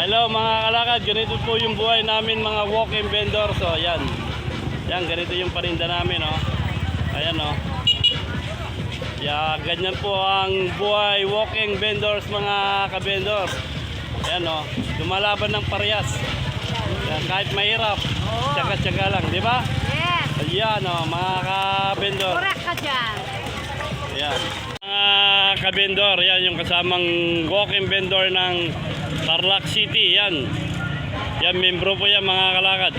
Hello mga kalakad, ganito po yung buhay namin mga walk-in vendor. So yan, ganito yung parinda namin, oh. Ayan, oh. Yeah, ganyan po ang buhay walk-in vendors mga ka-vendor. Ayan, oh, lumalaban ng parehas. Yan, kahit mahirap, tsaga-tsaga lang, di ba? Yes. Ayan, oh, mga ka-vendor. Correct ka dyan. Ayan. Mga ka-vendor, yan yung kasamang walk-in vendor ng Tarlac City. Yan. Yan, membro po yan mga kalakad.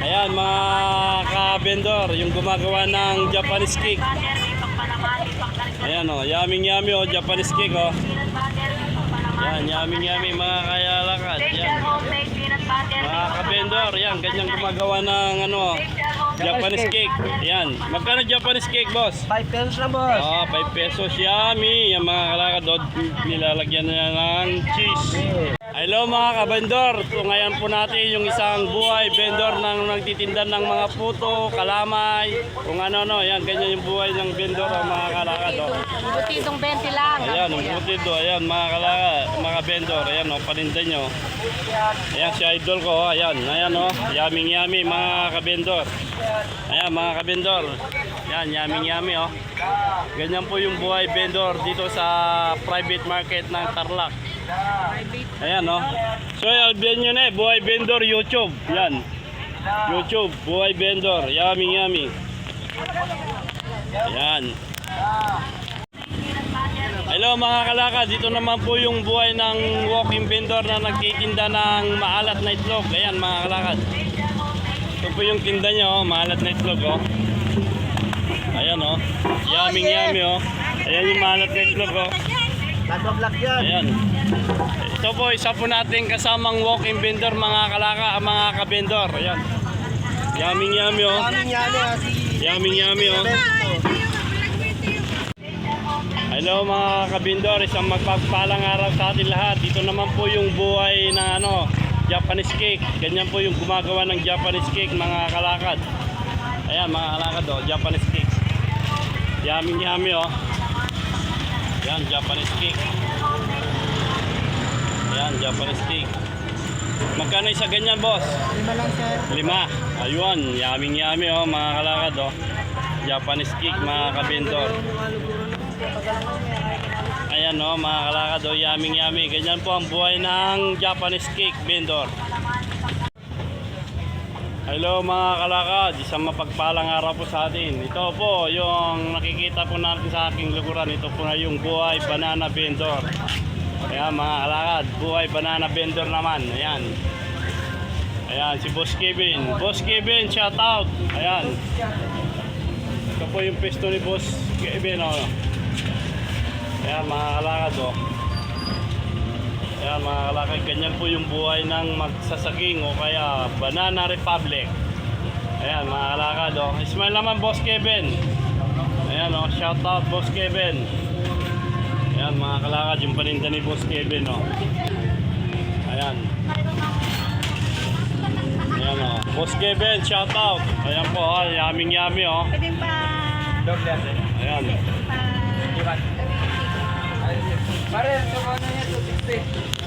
Ayan mga ka-vendor, yung gumagawa ng Japanese cake. Ayan, oh, yummy oh, Japanese cake, oh. Yan, yummy mga kalakad. Yan. Mga ka-vendor, yan, ganyan gumagawa ng ano, Japanese cake. Yan. Magkano Japanese cake, boss? 5 pesos na, boss. Oh, 5 pesos. Yummy. Yan mga kalakad, oh, nilalagyan na ng cheese. Hello mga ka-vendor. So, ngayon po natin yung isang buhay vendor ng nagtitinda ng mga puto, kalamay, kung ano. Yan, ganyan yung buhay ng vendor, oh, mga kalakad, oh. Butitong 20 lang. Ayan, ang butido. Ayan, mga kalakad, mga vendor. Ayan, oh, paninda nyo. Ayan, si idol ko, oh. Ayan, oh. Yummy mga ka-vendor. Ayan, mga ka-vendor. Ayan, yummy, oh. Ganyan po yung buhay vendor dito sa private market ng Tarlac. Ayan, oh. So, albihan nyo na, buhay vendor YouTube. Yan. YouTube, buhay vendor. Yummy. Ayan. Hello mga kalakad, dito naman po yung buhay ng walking vendor na nagtitinda ng maalat na itlog. Ayan mga kalakad. Ito po yung tinda niya, oh, maalat na itlog, oh. Ayan, oh. Yummy, oh. Ayan yung maalat na itlog, oh. Nagbablog yan. Ayan. Ito po, isa po natin kasamang walking vendor mga mga ka-vendor. Ayan. Yummy, oh. Yummy, oh. Hello mga ka-vendor, isang magpagpalang araw sa atin lahat. Dito naman po yung buhay na ano, Japanese cake. Ganyan po yung gumagawa ng Japanese cake mga kalakad. Ayan mga kalakad, oh, Japanese cake. Yummy, oh. Yan, Japanese cake. Yan, Japanese cake. Magkano isa ganyan, boss? 5 lang, sir. 5. Ayun, yummy, oh, mga kalakad, oh. Japanese cake, mga ka-vendor. Ayan, oh, mga kalakad, oh, yummy. Ganyan po ang buhay ng Japanese cake vendor. Hello mga kalakad, isang mapagpalang araw po sa atin. Ito po yung nakikita po natin sa aking luguran. Ito po na yung buhay banana vendor. Ayan mga kalakad, buhay banana vendor naman. Ayan. Ayan si Boss Kevin. Boss Kevin, shout out. Ayan. Ito po yung pesto ni Boss Kevin, oh. Ayan mga kalakad, oh. Ayan mga kalakad, ganyan po yung buhay ng magsasaging o kaya Banana Republic. Ayan mga kalakad, oh. Smile naman Boss Kevin. Ayan, oh, shout out Boss Kevin. Ayan mga kalakad, yung paninda ni Boss Kevin, oh. Ayan. Ayan, oh. Boss Kevin, shout out. Ayan po, oh, yummy, oh. Pwede pa. Ayan. Pare, ito ano niya, 260.